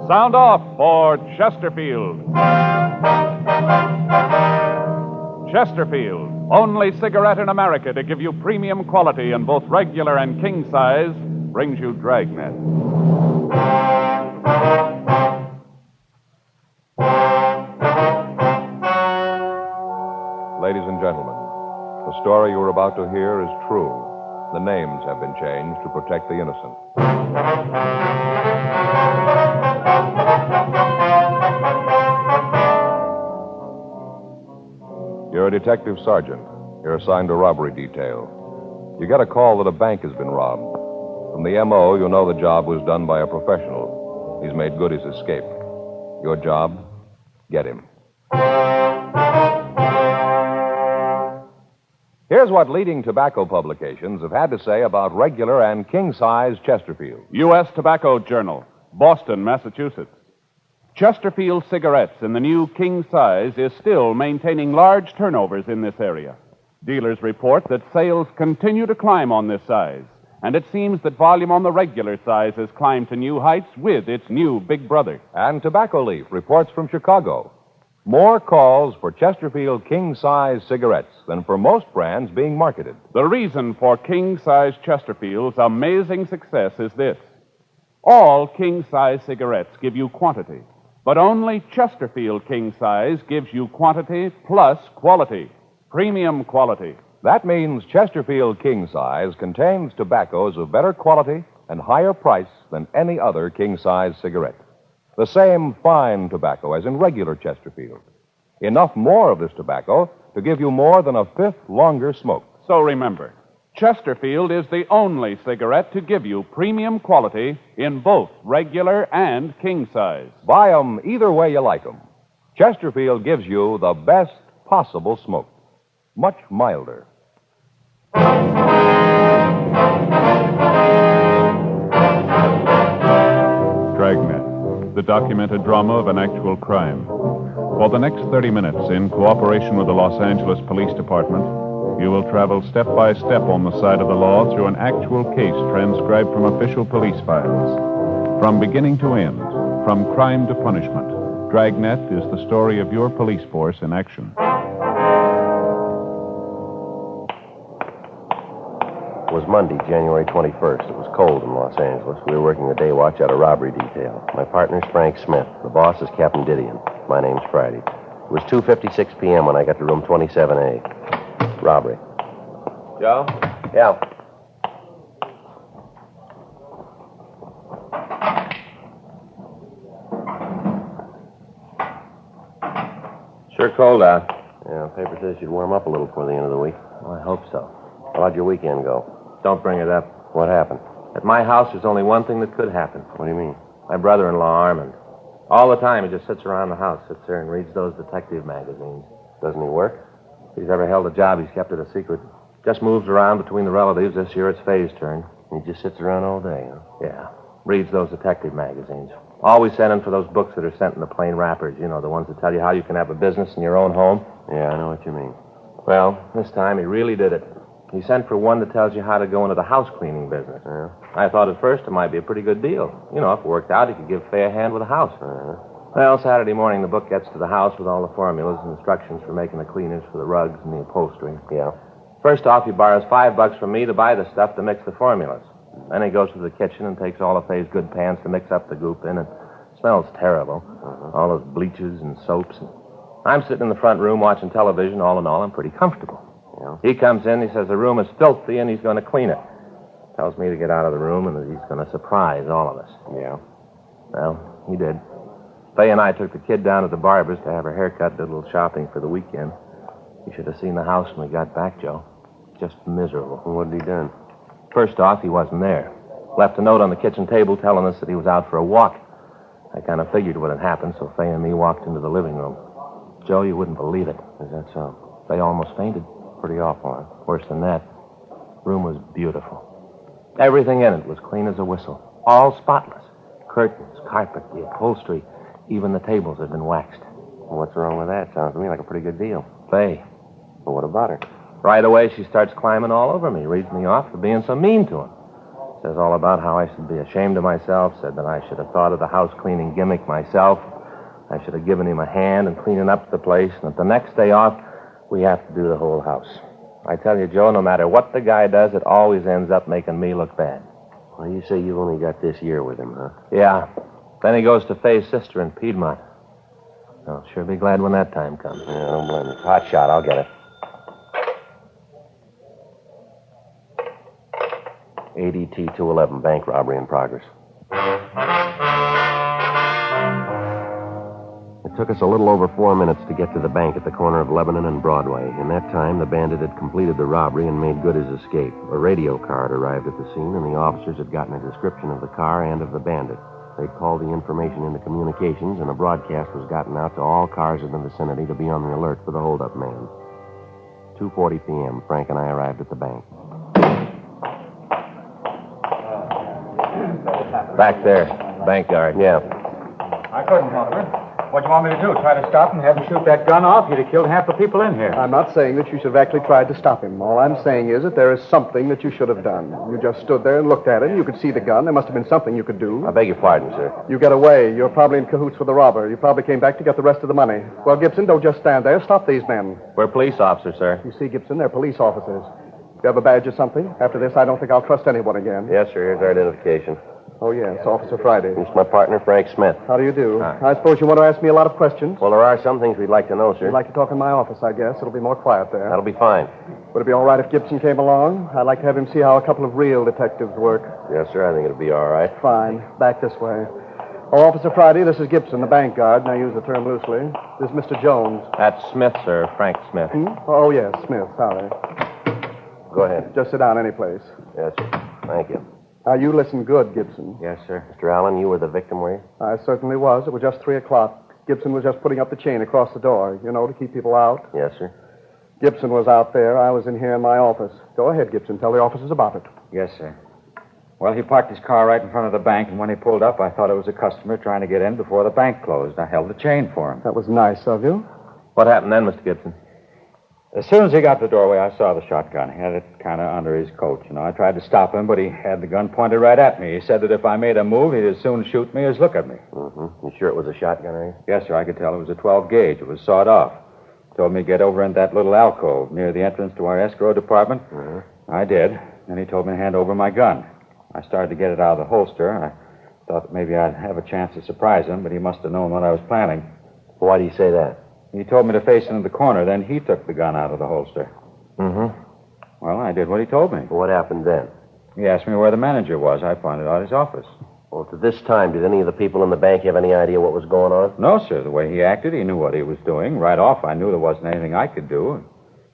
Sound off for Chesterfield. Chesterfield, only cigarette in America to give you premium quality in both regular and king size, brings you Dragnet. Ladies and gentlemen, the story you are about to hear is true. The names have been changed to protect the innocent. You're a detective sergeant. You're assigned to robbery detail. You get a call that a bank has been robbed. From the M.O., you know the job was done by a professional. He's made good his escape. Your job? Get him. Here's what leading tobacco publications have had to say about regular and king-size Chesterfield. U.S. Tobacco Journal, Boston, Massachusetts. Chesterfield cigarettes in the new king size is still maintaining large turnovers in this area. Dealers report that sales continue to climb on this size, and it seems that volume on the regular size has climbed to new heights with its new big brother. And Tobacco Leaf reports from Chicago. More calls for Chesterfield king-size cigarettes than for most brands being marketed. The reason for king-size Chesterfield's amazing success is this. All king-size cigarettes give you quantity, but only Chesterfield king-size gives you quantity plus quality, premium quality. That means Chesterfield king-size contains tobaccos of better quality and higher price than any other king-size cigarette. The same fine tobacco as in regular Chesterfield. Enough more of this tobacco to give you more than a fifth longer smoke. So remember, Chesterfield is the only cigarette to give you premium quality in both regular and king size. Buy 'em either way you like 'em. Chesterfield gives you the best possible smoke. Much milder. Dragnet, the documented drama of an actual crime. For the next 30 minutes, in cooperation with the Los Angeles Police Department, you will travel step by step on the side of the law through an actual case transcribed from official police files. From beginning to end, from crime to punishment, Dragnet is the story of your police force in action. It was Monday, January 21st. It was cold in Los Angeles. We were working the day watch out of robbery detail. My partner's Frank Smith. The boss is Captain Didion. My name's Friday. It was 2:56 p.m. when I got to room 27A. Robbery. Joe? Yeah. Sure cold out. Yeah, the paper says you'd warm up a little before the end of the week. Well, I hope so. How'd your weekend go? Don't bring it up. What happened? At my house, there's only one thing that could happen. What do you mean? My brother-in-law, Armand. All the time, he just sits around the house, sits there and reads those detective magazines. Doesn't he work? If he's ever held a job, he's kept it a secret. Just moves around between the relatives. This year, it's Faye's turn. He just sits around all day, huh? Yeah. Reads those detective magazines. Always sending for those books that are sent in the plain wrappers. You know, the ones that tell you how you can have a business in your own home. Yeah, I know what you mean. Well, this time, he really did it. He sent for one that tells you how to go into the house cleaning business. Yeah. I thought at first it might be a pretty good deal. You know, if it worked out, he could give Faye a hand with the house. Well, Saturday morning, the book gets to the house with all the formulas and instructions for making the cleaners for the rugs and the upholstery. Yeah. First off, he borrows $5 from me to buy the stuff to mix the formulas. Then he goes to the kitchen and takes all of Faye's good pans to mix up the goop in. It smells terrible. All those bleaches and soaps. I'm sitting in the front room watching television. All in all, I'm pretty comfortable. Yeah. He comes in, he says the room is filthy and he's going to clean it. Tells me to get out of the room and that he's going to surprise all of us. Yeah. Well, he did. Faye and I took the kid down to the barber's to have her haircut, did a little shopping for the weekend. You should have seen the house when we got back, Joe. Just miserable. Well, what had he done? First off, he wasn't there. Left a note on the kitchen table telling us that he was out for a walk. I kind of figured what had happened, so Faye and me walked into the living room. Joe, you wouldn't believe it. Is that so? Faye almost fainted. Pretty awful, huh? Worse than that, room was beautiful. Everything in it was clean as a whistle. All spotless. Curtains, carpet, the upholstery, even the tables had been waxed. Well, what's wrong with that? Sounds to me like a pretty good deal. Faye. Well, what about her? Right away, she starts climbing all over me, reads me off for being so mean to him. Says all about how I should be ashamed of myself. Said that I should have thought of the house cleaning gimmick myself. I should have given him a hand in cleaning up the place. And that the next day off, we have to do the whole house. I tell you, Joe, no matter what the guy does, it always ends up making me look bad. Well, you say you've only got this year with him, huh? Yeah. Then he goes to Faye's sister in Piedmont. I'll sure be glad when that time comes. Yeah, don't blame me. Hot shot, I'll get it. ADT 211, bank robbery in progress. It took us a little over 4 minutes to get to the bank at the corner of Lebanon and Broadway. In that time, the bandit had completed the robbery and made good his escape. A radio car had arrived at the scene, and the officers had gotten a description of the car and of the bandit. They'd called the information into communications, and a broadcast was gotten out to all cars in the vicinity to be on the alert for the holdup man. 2:40 p.m., Frank and I arrived at the bank. Back there, bank guard. Yeah. I couldn't help her. What do you want me to do? Try to stop him, have him shoot that gun off? You'd have killed half the people in here. I'm not saying that you should have actually tried to stop him. All I'm saying is that there is something that you should have done. You just stood there and looked at him. You could see the gun. There must have been something you could do. I beg your pardon, sir. You get away. You're probably in cahoots with the robber. You probably came back to get the rest of the money. Well, Gibson, don't just stand there. Stop these men. We're police officers, sir. You see, Gibson, they're police officers. You have a badge or something? After this, I don't think I'll trust anyone again. Yes, sir. Here's our identification. Oh, yes, Officer Friday. This is my partner, Frank Smith. How do you do? Hi. I suppose you want to ask me a lot of questions? Well, there are some things we'd like to know, sir. You'd like to talk in my office, I guess. It'll be more quiet there. That'll be fine. Would it be all right if Gibson came along? I'd like to have him see how a couple of real detectives work. Yes, sir. I think it'll be all right. Fine. Back this way. Oh, Officer Friday, this is Gibson, the bank guard, and I use the term loosely. This is Mr. Jones. That's Smith, sir. Frank Smith. Oh, yes, Smith. Sorry. Go ahead. Just sit down any place. Yes, sir. Thank you. Now, you listen good, Gibson. Yes, sir. Mr. Allen, you were the victim, were you? I certainly was. It was just 3 o'clock. Gibson was just putting up the chain across the door, you know, to keep people out. Yes, sir. Gibson was out there. I was in here in my office. Go ahead, Gibson. Tell the officers about it. Yes, sir. Well, he parked his car right in front of the bank, and when he pulled up, I thought it was a customer trying to get in before the bank closed. I held the chain for him. That was nice of you. What happened then, Mr. Gibson? As soon as he got to the doorway, I saw the shotgun. He had it kind of under his coat, you know. I tried to stop him, but he had the gun pointed right at me. He said that if I made a move, he'd as soon shoot me as look at me. Mm-hmm. You sure it was a shotgun, are you? Yes, sir, I could tell it was a 12 gauge. It was sawed off. Told me to get over in that little alcove near the entrance to our escrow department. Mm-hmm. I did. Then he told me to hand over my gun. I started to get it out of the holster. I thought that maybe I'd have a chance to surprise him, but he must have known what I was planning. Why do you say that? He told me to face into the corner. Then he took the gun out of the holster. Mm-hmm. Well, I did what he told me. What happened then? He asked me where the manager was. I pointed out his office. Well, to this time, did any of the people in the bank have any idea what was going on? No, sir. The way he acted, he knew what he was doing. Right off, I knew there wasn't anything I could do.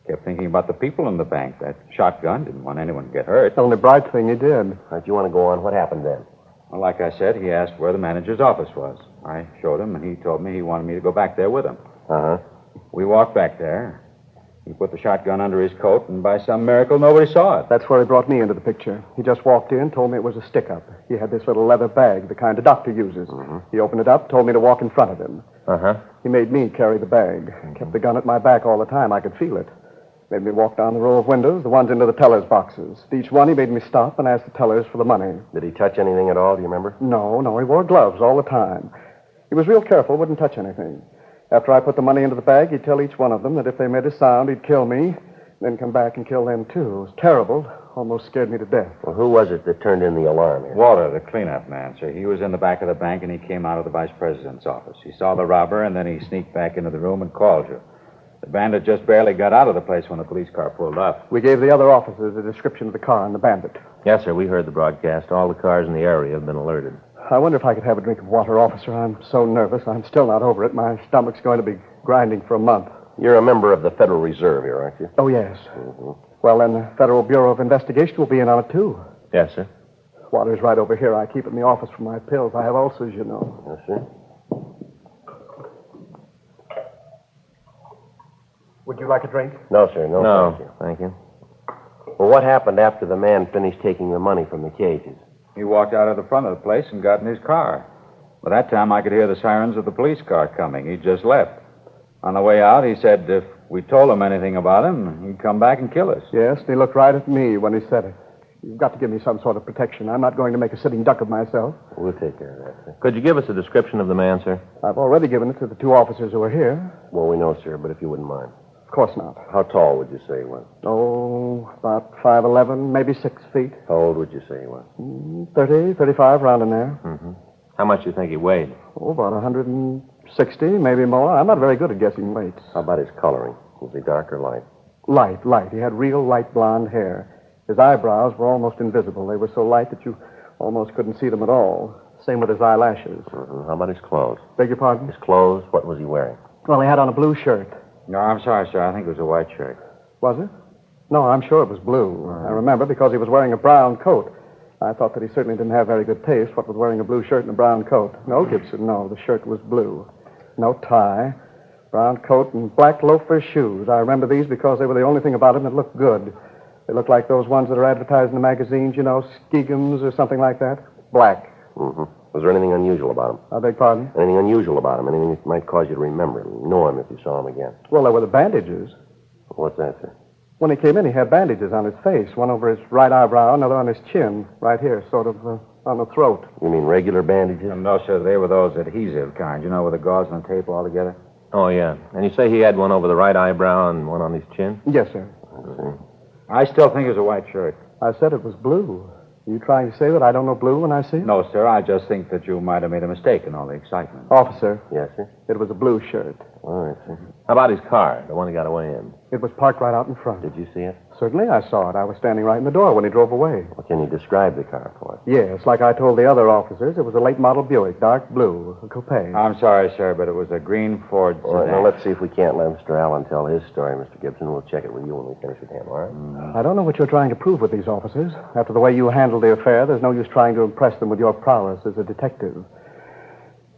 Kept thinking about the people in the bank. That shotgun didn't want anyone to get hurt. The only bright thing you did. If you want to go on, what happened then? Well, like I said, he asked where the manager's office was. I showed him, and he told me he wanted me to go back there with him. Uh-huh. We walked back there. He put the shotgun under his coat, and by some miracle, nobody saw it. That's where he brought me into the picture. He just walked in, told me it was a stick-up. He had this little leather bag, the kind a doctor uses. Mm-hmm. He opened it up, told me to walk in front of him. Uh-huh. He made me carry the bag. Kept the gun at my back all the time. I could feel it. Made me walk down the row of windows, the ones into the teller's boxes. At each one, he made me stop and ask the tellers for the money. Did he touch anything at all, do you remember? No, he wore gloves all the time. He was real careful, wouldn't touch anything. After I put the money into the bag, he'd tell each one of them that if they made a sound, he'd kill me, then come back and kill them, too. It was terrible. Almost scared me to death. Well, who was it that turned in the alarm here? Walter, the cleanup man, sir. He was in the back of the bank, and he came out of the vice president's office. He saw the robber, and then he sneaked back into the room and called you. The bandit just barely got out of the place when the police car pulled up. We gave the other officers a description of the car and the bandit. Yes, sir. We heard the broadcast. All the cars in the area have been alerted. I wonder if I could have a drink of water, officer. I'm so nervous. I'm still not over it. My stomach's going to be grinding for a month. You're a member of the Federal Reserve here, aren't you? Oh, yes. Mm-hmm. Well, then the Federal Bureau of Investigation will be in on it, too. Yes, sir. Water's right over here. I keep it in the office for my pills. I have ulcers, you know. Yes, sir. Would you like a drink? No, sir. No, No, thank you. thank you. Well, what happened after the man finished taking the money from the cages? He walked out of the front of the place and got in his car. By that time, I could hear the sirens of the police car coming. He just left. On the way out, he said if we told him anything about him, he'd come back and kill us. Yes, and he looked right at me when he said it. You've got to give me some sort of protection. I'm not going to make a sitting duck of myself. We'll take care of that, sir. Could you give us a description of the man, sir? I've already given it to the two officers who are here. Well, we know, sir, but if you wouldn't mind. Of course not. How tall would you say he was? Oh, about 5'11", maybe 6 feet. How old would you say he was? 30, 35, round in there. Mm-hmm. How much do you think he weighed? Oh, about 160, maybe more. I'm not very good at guessing weights. How about his coloring? Was he dark or light? Light. He had real light blonde hair. His eyebrows were almost invisible. They were so light that you almost couldn't see them at all. Same with his eyelashes. Mm-hmm. How about his clothes? Beg your pardon? His clothes, what was he wearing? Well, he had on a blue shirt. No, I'm sorry, sir. I think it was a white shirt. Was it? No, I'm sure it was blue. I remember because he was wearing a brown coat. I thought that he certainly didn't have very good taste, what with wearing a blue shirt and a brown coat. No, Gibson, no. The shirt was blue. No tie. Brown coat and black loafer shoes. I remember these because they were the only thing about him that looked good. They looked like those ones that are advertised in the magazines, you know, Skegums or something like that. Black. Mm-hmm. Was there anything unusual about him? I beg pardon? Anything unusual about him? Anything that might cause you to remember him, know him if you saw him again? Well, there were the bandages. What's that, sir? When he came in, he had bandages on his face. One over his right eyebrow, another on his chin, right here, sort of on the throat. You mean regular bandages? No, sir. They were those adhesive kind, you know, with the gauze and the tape all together. Oh, yeah. And you say he had one over the right eyebrow and one on his chin? Yes, sir. I still think it was a white shirt. I said it was blue. Are you trying to say that I don't know blue when I see it? No, sir. I just think that you might have made a mistake in all the excitement. Officer, Yes, sir. it was a blue shirt. All right, sir. How about his car, the one he got away in? It was parked right out in front. Did you see it? Certainly I saw it. I was standing right in the door when he drove away. Well, can you describe the car for us? Yes, like I told the other officers, it was a late model Buick, dark blue, a coupe. I'm sorry, sir, but it was a green Ford All right, sedan. now let's see if we can't let Mr. Allen tell his story, Mr. Gibson. We'll check it with you when we finish with him, all right? I don't know what you're trying to prove with these officers. After the way you handled the affair, there's no use trying to impress them with your prowess as a detective.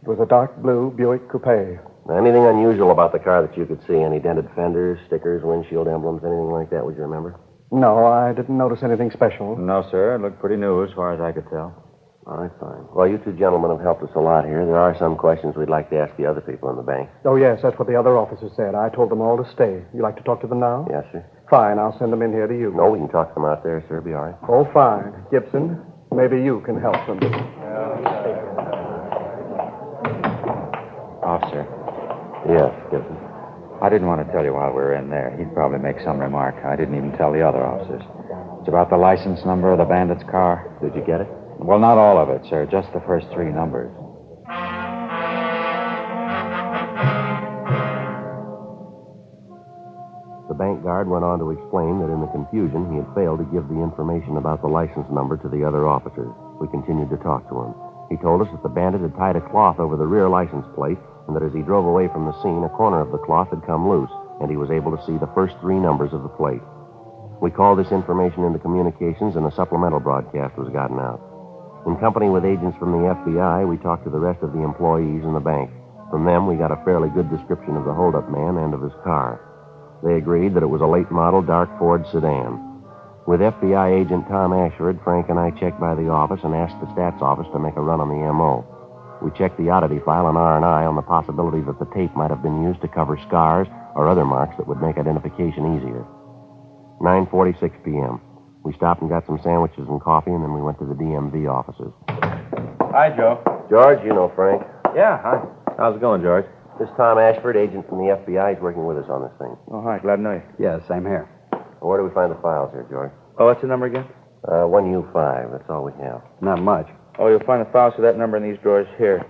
It was a dark blue Buick coupe. Now, anything unusual about the car that you could see? Any dented fenders, stickers, windshield emblems, anything like that, would you remember? No, I didn't notice anything special. No, sir. It looked pretty new as far as I could tell. All right, fine. Well, you two gentlemen have helped us a lot here. There are some questions we'd like to ask the other people in the bank. Oh, yes, that's what the other officers said. I told them all to stay. You like to talk to them now? Yes, sir. Fine, I'll send them in here to you. No, we can talk to them out there, sir. Be all right. Oh, fine. Gibson, maybe you can help them. Officer, Yes, Gibson. I didn't want to tell you while we were in there. He'd probably make some remark. I didn't even tell the other officers. It's about the license number of the bandit's car. Did you get it? Well, not all of it, sir. Just the first 3 numbers. The bank guard went on to explain that in the confusion, he had failed to give the information about the license number to the other officers. We continued to talk to him. He told us that the bandit had tied a cloth over the rear license plate, and that as he drove away from the scene, a corner of the cloth had come loose, and he was able to see the first 3 numbers of the plate. We called this information into communications, and a supplemental broadcast was gotten out. In company with agents from the FBI, we talked to the rest of the employees in the bank. From them, we got a fairly good description of the holdup man and of his car. They agreed that it was a late model dark Ford sedan. With FBI agent Tom Ashford, Frank and I checked by the office and asked the stats office to make a run on the M.O. We checked the oddity file on R&I on the possibility that the tape might have been used to cover scars or other marks that would make identification easier. 9:46 p.m. We stopped and got some sandwiches and coffee, and then we went to the DMV offices. Hi, Joe. George, you know Frank. Yeah, hi. How's it going, George? This is Tom Ashford, agent from the FBI. He's working with us on this thing. Oh, hi. Glad to know you. Yeah, same here. Where do we find the files here, George? Oh, what's the number again? 1U5. That's all we have. Not much. Oh, you'll find the files for that number in these drawers here.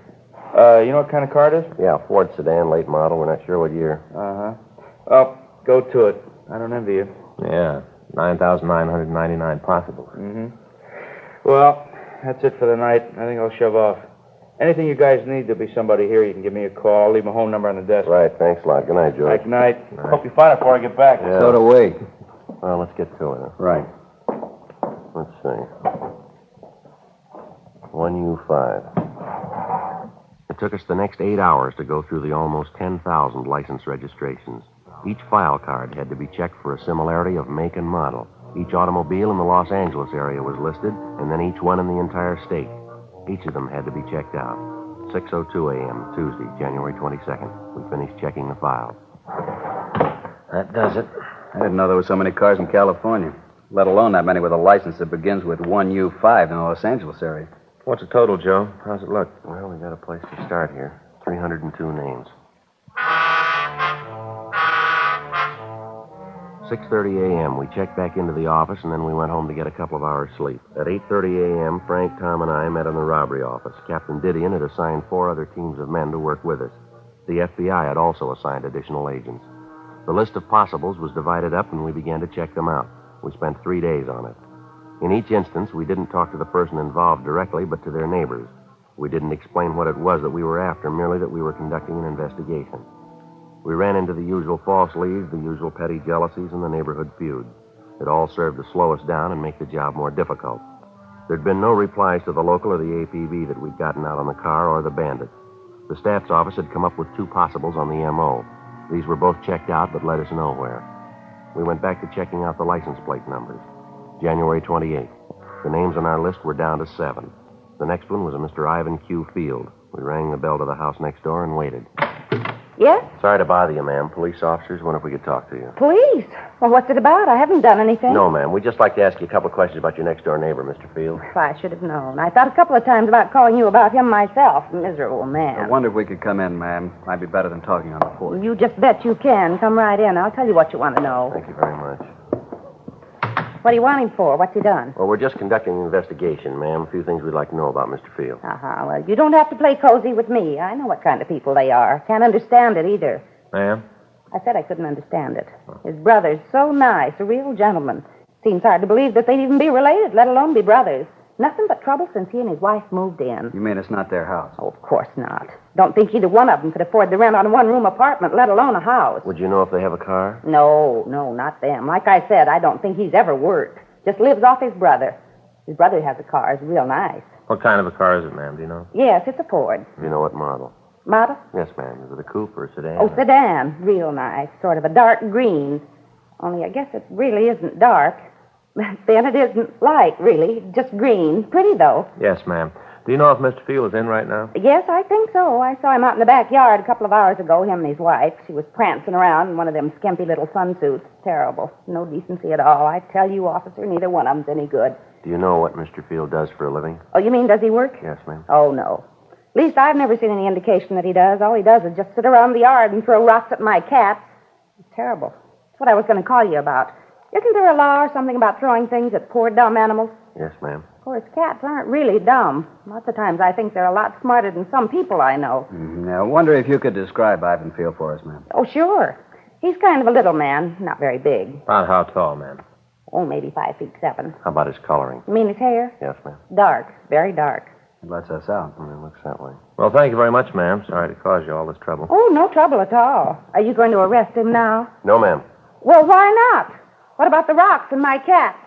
You know what kind of car it is? Yeah, Ford sedan, late model. We're not sure what year. Uh-huh. Oh, go to it. I don't envy you. Yeah, 9,999 possibles. Mm-hmm. Well, that's it for the night. I think I'll shove off. Anything you guys need, there'll be somebody here. You can give me a call. I'll leave my home number on the desk. Right, thanks a lot. Good night, George. Good night. Hope you find it before I get back. Yeah. So do we. Well, let's get to it. Right. Let's see. 1U5. It took us the next 8 hours to go through the almost 10,000 license registrations. Each file card had to be checked for a similarity of make and model. Each automobile in the Los Angeles area was listed, and then each one in the entire state. Each of them had to be checked out. 6:02 a.m., Tuesday, January 22nd. We finished checking the files. That does it. I didn't know there were so many cars in California. let alone that many with a license that begins with 1U5 in the Los Angeles area. What's the total, Joe? How's it look? Well, we got a place to start here. 302 names. 6:30 a.m. We checked back into the office, and then we went home to get a couple of hours sleep. At 8:30 a.m., Frank, Tom, and I met in the robbery office. Captain Didion had assigned 4 other teams of men to work with us. The FBI had also assigned additional agents. The list of possibles was divided up, and we began to check them out. We spent 3 days on it. In each instance, we didn't talk to the person involved directly, but to their neighbors. We didn't explain what it was that we were after, merely that we were conducting an investigation. We ran into the usual false leads, the usual petty jealousies, and the neighborhood feuds. It all served to slow us down and make the job more difficult. There'd been no replies to the local or the APB that we'd gotten out on the car or the bandits. The staff's office had come up with 2 possibles on the M.O. These were both checked out, but led us nowhere. We went back to checking out the license plate numbers. January 28th. The names on our list were down to 7. The next one was a Mr. Ivan Q. Field. We rang the bell to the house next door and waited. Yes? Sorry to bother you, ma'am. Police officers, wonder if we could talk to you. Police? Well, what's it about? I haven't done anything. No, ma'am. We'd just like to ask you a couple of questions about your next-door neighbor, Mr. Field. Well, I should have known. I thought a couple of times about calling you about him myself. Miserable man. I wonder if we could come in, ma'am. Might be better than talking on the porch. You just bet you can. Come right in. I'll tell you what you want to know. Thank you very much. What do you want him for? What's he done? Well, we're just conducting an investigation, ma'am. A few things we'd like to know about Mr. Field. Well, you don't have to play cozy with me. I know what kind of people they are. Can't understand it either. Ma'am? I said I couldn't understand it. His brother's so nice, a real gentleman. Seems hard to believe that they'd even be related, let alone be brothers. Nothing but trouble since he and his wife moved in. You mean it's not their house? Oh, of course not. Don't think either one of them could afford the rent on a one-room apartment, let alone a house. Would you know if they have a car? No, not them. Like I said, I don't think he's ever worked. Just lives off his brother. His brother has a car. It's real nice. What kind of a car is it, ma'am? Do you know? Yes, it's a Ford. Do you know what model? Model? Yes, ma'am. Is it a coupe or a sedan? Oh, sedan. Real nice. Sort of a dark green. Only I guess it really isn't dark. Then it isn't light, really. Just green. Pretty, though. Yes, ma'am. Do you know if Mr. Field is in right now? Yes, I think so. I saw him out in the backyard a couple of hours ago, him and his wife. She was prancing around in one of them skimpy little sunsuits. Terrible. No decency at all. I tell you, officer, neither one of them's any good. Do you know what Mr. Field does for a living? Oh, you mean does he work? Yes, ma'am. Oh, no. At least I've never seen any indication that he does. All he does is just sit around the yard and throw rocks at my cat. It's terrible. That's what I was going to call you about. Isn't there a law or something about throwing things at poor dumb animals? Yes, ma'am. Of course, cats aren't really dumb. Lots of times I think they're a lot smarter than some people I know. Now, I wonder if you could describe Ivan Field for us, ma'am. Oh, sure. He's kind of a little man, not very big. About how tall, ma'am? Oh, maybe 5'7". How about his coloring? You mean his hair? Yes, ma'am. Dark, very dark. It lets us out. It looks that way. Well, thank you very much, ma'am. Sorry to cause you all this trouble. Oh, no trouble at all. Are you going to arrest him now? No, ma'am. Well, why not? What about the rocks and my cat?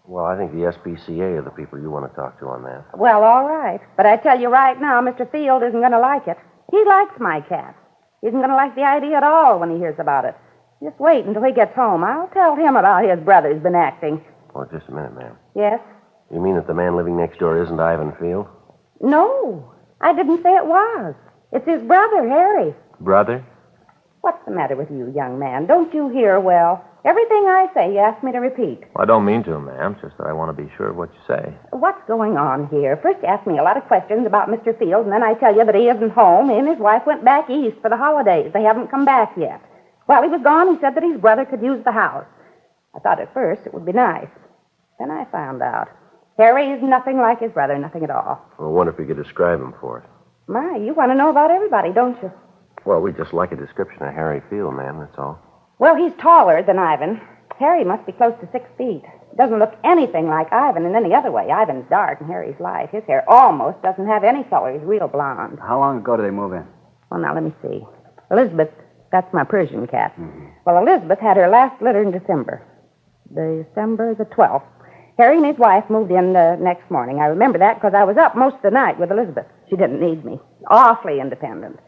Well, I think the SPCA are the people you want to talk to on that. Well, all right. But I tell you right now, Mr. Field isn't going to like it. He likes my cat. He isn't going to like the idea at all when he hears about it. Just wait until he gets home. I'll tell him about his brother's been acting. Oh, just a minute, ma'am. Yes? You mean that the man living next door isn't Ivan Field? No, I didn't say it was. It's his brother, Harry. Brother? What's the matter with you, young man? Don't you hear well? Everything I say, you ask me to repeat. Well, I don't mean to, ma'am. It's just that I want to be sure of what you say. What's going on here? First you ask me a lot of questions about Mr. Field, and then I tell you that he isn't home. He and his wife went back east for the holidays. They haven't come back yet. While he was gone, he said that his brother could use the house. I thought at first it would be nice. Then I found out. Harry is nothing like his brother, nothing at all. Well, I wonder if you could describe him for us. My, you want to know about everybody, don't you? Well, we'd just like a description of Harry Field, ma'am, that's all. Well, he's taller than Ivan. Harry must be close to 6 feet. Doesn't look anything like Ivan in any other way. Ivan's dark and Harry's light. His hair almost doesn't have any color. He's real blonde. How long ago did they move in? Well, now, let me see. Elizabeth, that's my Persian cat. Mm-hmm. Well, Elizabeth had her last litter in December. December the 12th. Harry and his wife moved in the next morning. I remember that because I was up most of the night with Elizabeth. She didn't need me. Awfully independent.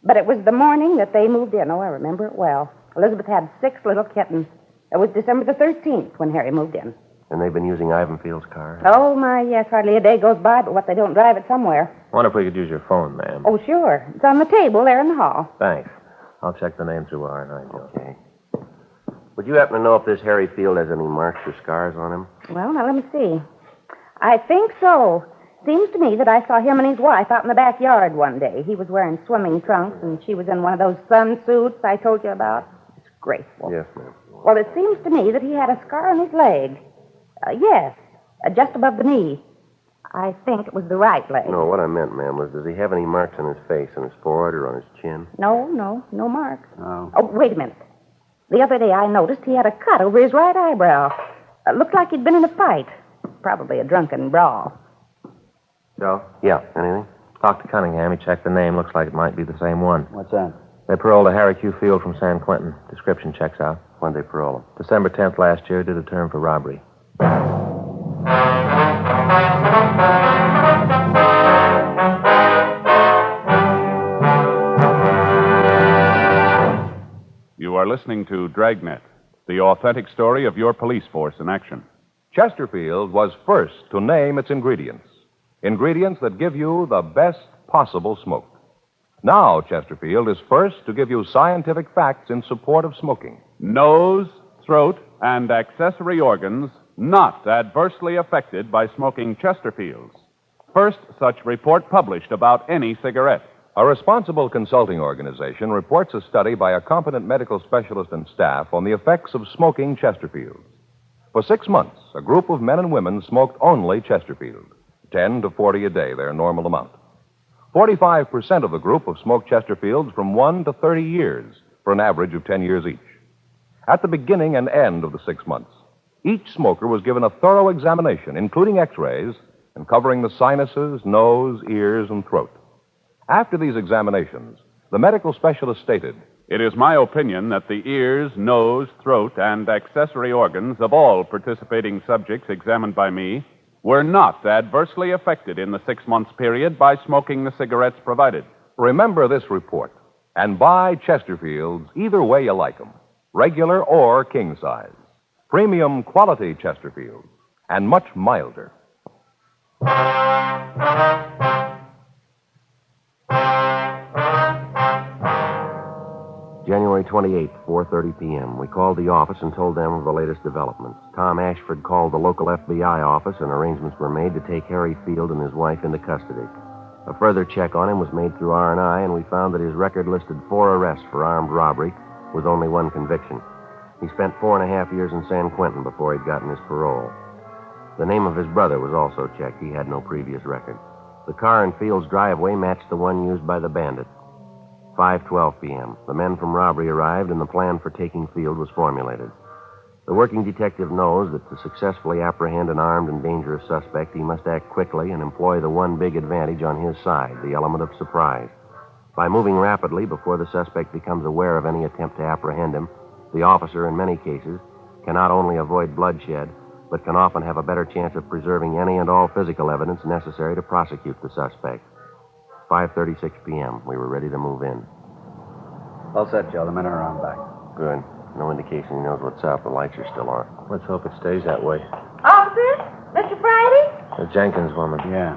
But it was the morning that they moved in. Oh, I remember it well. Elizabeth had 6 little kittens. It was December the 13th when Harry moved in. And they've been using Ivan Field's car? Oh, my, yes. Hardly a day goes by but what they don't drive it somewhere. I wonder if we could use your phone, ma'am. Oh, sure. It's on the table there in the hall. Thanks. I'll check the name through R&I, Joe. Okay. Would you happen to know if this Harry Field has any marks or scars on him? Well, now, let me see. I think so. Seems to me that I saw him and his wife out in the backyard one day. He was wearing swimming trunks, and she was in one of those sun suits I told you about. Disgraceful. Yes, ma'am. Well, it seems to me that he had a scar on his leg. Yes, just above the knee. I think it was the right leg. No, what I meant, ma'am, was does he have any marks on his face, on his forehead, or on his chin? No marks. Oh. Oh, wait a minute. The other day I noticed he had a cut over his right eyebrow. Looked like he'd been in a fight. Probably a drunken brawl. Joe? Yeah, anything? Talk to Cunningham. He checked the name. Looks like it might be the same one. What's that? They paroled a Harry Q. Field from San Quentin. Description checks out. When'd they parole him? December 10th last year. Did a term for robbery. You are listening to Dragnet, the authentic story of your police force in action. Chesterfield was first to name its ingredients. Ingredients that give you the best possible smoke. Now, Chesterfield is first to give you scientific facts in support of smoking. Nose, throat, and accessory organs not adversely affected by smoking Chesterfields. First such report published about any cigarette. A responsible consulting organization reports a study by a competent medical specialist and staff on the effects of smoking Chesterfields. For 6 months, a group of men and women smoked only Chesterfield. 10 to 40 a day, their normal amount. 45% of the group have smoked Chesterfields from 1 to 30 years, for an average of 10 years each. At the beginning and end of the 6 months, each smoker was given a thorough examination, including x-rays, and covering the sinuses, nose, ears, and throat. After these examinations, the medical specialist stated, It is my opinion that the ears, nose, throat, and accessory organs of all participating subjects examined by me were not adversely affected in the 6 months period by smoking the cigarettes provided. remember this report, and buy Chesterfields either way you like them, regular or king size. Premium quality Chesterfields, and much milder. January 28th, 4:30 p.m. We called the office and told them of the latest developments. Tom Ashford called the local FBI office, and arrangements were made to take Harry Field and his wife into custody. A further check on him was made through R&I, and we found that his record listed 4 arrests for armed robbery with only 1 conviction. He spent 4.5 years in San Quentin before he'd gotten his parole. The name of his brother was also checked. He had no previous record. The car in Field's driveway matched the one used by the bandit. 5:12 p.m. The men from robbery arrived, and the plan for taking Field was formulated. The working detective knows that to successfully apprehend an armed and dangerous suspect, he must act quickly and employ the one big advantage on his side, the element of surprise. By moving rapidly before the suspect becomes aware of any attempt to apprehend him, the officer, in many cases, can not only avoid bloodshed, but can often have a better chance of preserving any and all physical evidence necessary to prosecute the suspect. 5:36 p.m. We were ready to move in. All set, Joe. The men are on back. Good. No indication he knows what's up. The lights are still on. Let's hope it stays that way. Officer? Mr. Friday? The Jenkins woman. Yeah.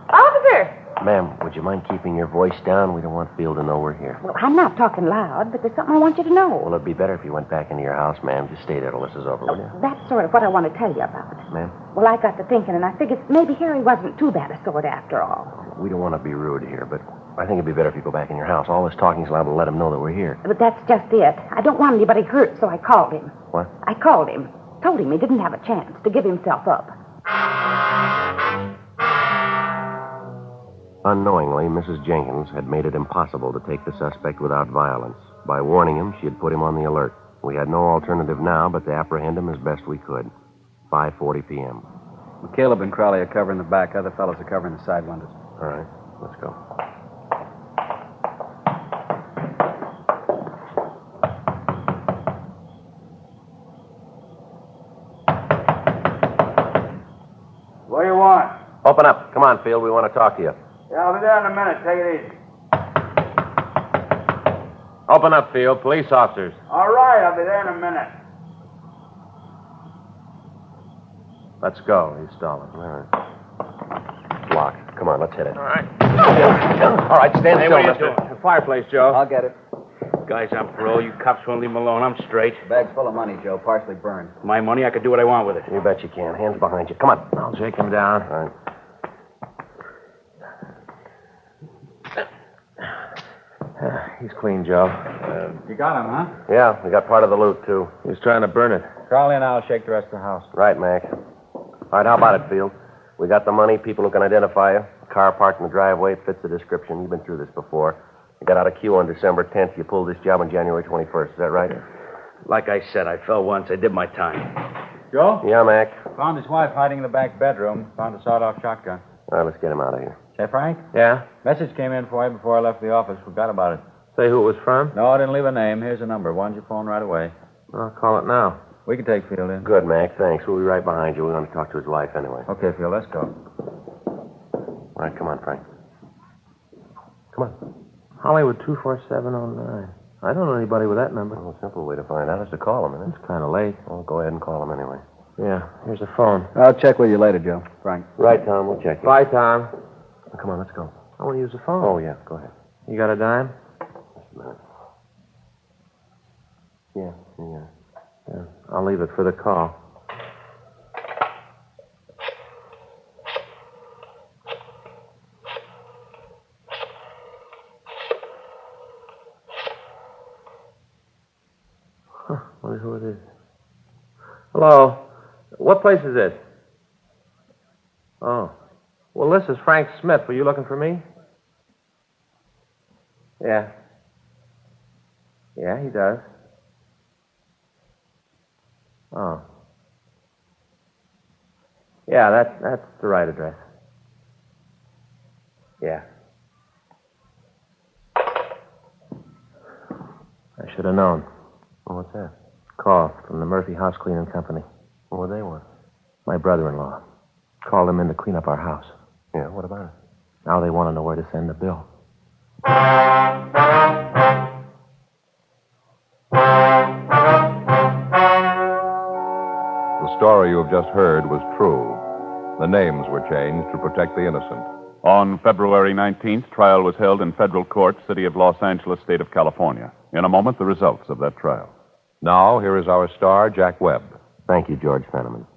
Officer! Ma'am, would you mind keeping your voice down? We don't want Field to know we're here. Well, I'm not talking loud, but there's something I want you to know. Well, it'd be better if you went back into your house, ma'am. Just stay there till this is over, will you? That's sort of what I want to tell you about. Ma'am? Well, I got to thinking, and I figured maybe Harry wasn't too bad a sort after all. We don't want to be rude here, but I think it'd be better if you go back in your house. All this talking's liable to let him know that we're here. But that's just it. I don't want anybody hurt, so I called him. What? I called him. Told him he didn't have a chance to give himself up. Unknowingly, Mrs. Jenkins had made it impossible to take the suspect without violence. By warning him, she had put him on the alert. We had no alternative now but to apprehend him as best we could. 5:40 p.m. Well, Caleb and Crowley are covering the back. Other fellows are covering the side windows. All right, let's go. What do you want? Open up. Come on, Field. We want to talk to you. Yeah, I'll be there in a minute. Take it easy. Open up, Field. Police officers. All right, I'll be there in a minute. Let's go. He's stalling. All right. It's locked. Come on, let's hit it. All right. All right, stand Hey, still, what are you mister. doing? The fireplace, Joe. I'll get it. Guy's on parole. You cops won't leave him alone. I'm straight. Bag's full of money, Joe, partially burned. My money, I could do what I want with it. You bet you can. Hands behind you. Come on. I'll shake him down. All right. He's clean, Joe. You got him, huh? Yeah, we got part of the loot, too. He was trying to burn it. Crawl in, I'll shake the rest of the house. Right, Mac. All right, how about it, Field? We got the money, people who can identify you. Car parked in the driveway, it fits the description. You've been through this before. You got out of queue on December 10th. You pulled this job on January 21st. Is that right? Like I said, I fell once. I did my time. Joe? Yeah, Mac. Found his wife hiding in the back bedroom. Found a sawed-off shotgun. All right, let's get him out of here. Say, Frank? Yeah? Message came in for you before I left the office. Forgot about it. Say who it was from? No, I didn't leave a name. Here's a number. Why don't you phone right away? I'll call it now. We can take Field in. Good, Mac. Thanks. We'll be right behind you. We want to talk to his wife anyway. Okay, Field, let's go. All right, come on, Frank. Come on. Hollywood 24709. I don't know anybody with that number. Well, a simple way to find out is to call him, isn't it? It's kind of late. Well, go ahead and call him anyway. Yeah, here's a phone. I'll check with you later, Joe. Frank. Right, Tom. We'll check you. Bye, Tom. Come on, let's go. I want to use the phone. Oh, yeah. Go ahead. You got a dime? Just a minute. Yeah. Yeah, I'll leave it for the call. Wonder who it is. Hello. What place is this? Oh. Well, this is Frank Smith. Were you looking for me? Yeah. Yeah, he does. Oh. Yeah, that's the right address. Yeah. I should have known. Well, what's that? Call from the Murphy House Cleaning Company. What do they want? My brother-in-law. Called him in to clean up our house. Yeah, what about it? Now they want to know where to send the bill. The story you have just heard was true. The names were changed to protect the innocent. On February 19th, trial was held in federal court, City of Los Angeles, State of California. In a moment, the results of that trial. Now, here is our star, Jack Webb. Thank you, George Fenneman.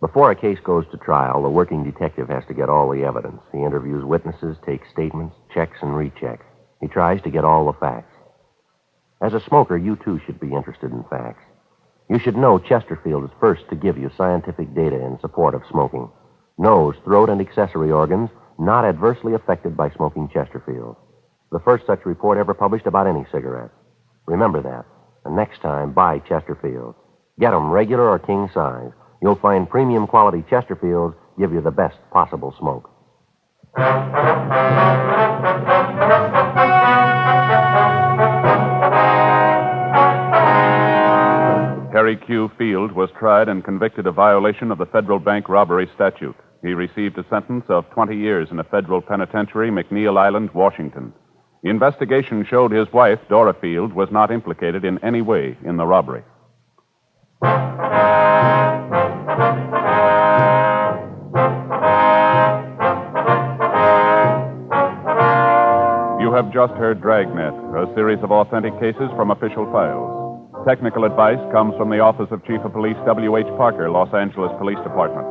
Before a case goes to trial, the working detective has to get all the evidence. He interviews witnesses, takes statements, checks and rechecks. He tries to get all the facts. As a smoker, you too should be interested in facts. You should know Chesterfield is first to give you scientific data in support of smoking. Nose, throat, and accessory organs not adversely affected by smoking Chesterfield. The first such report ever published about any cigarette. Remember that. And next time, buy Chesterfield. Get 'em regular or king size. You'll find premium quality Chesterfields give you the best possible smoke. Harry Q. Field was tried and convicted of violation of the federal bank robbery statute. He received a sentence of 20 years in a federal penitentiary, McNeil Island, Washington. The investigation showed his wife, Dora Field, was not implicated in any way in the robbery. You have just heard Dragnet, a series of authentic cases from official files. Technical advice comes from the Office of Chief of Police W.H. Parker, Los Angeles Police Department.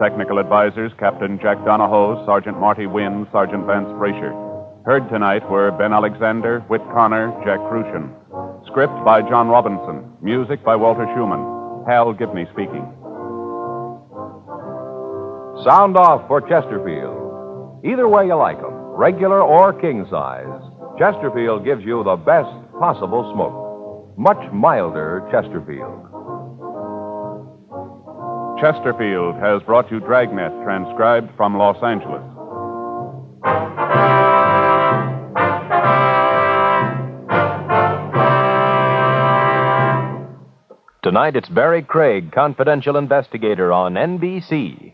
Technical advisors, Captain Jack Donahoe, Sergeant Marty Wynn, Sergeant Vance Frazier. Heard tonight were Ben Alexander, Whit Connor, Jack Crucian. Script by John Robinson. Music by Walter Schumann. Hal Gibney speaking. Sound off for Chesterfield. Either way you like 'em, regular or king size, Chesterfield gives you the best possible smoke. Much milder Chesterfield. Chesterfield has brought you Dragnet, transcribed from Los Angeles. Tonight it's Barry Craig, confidential investigator on NBC.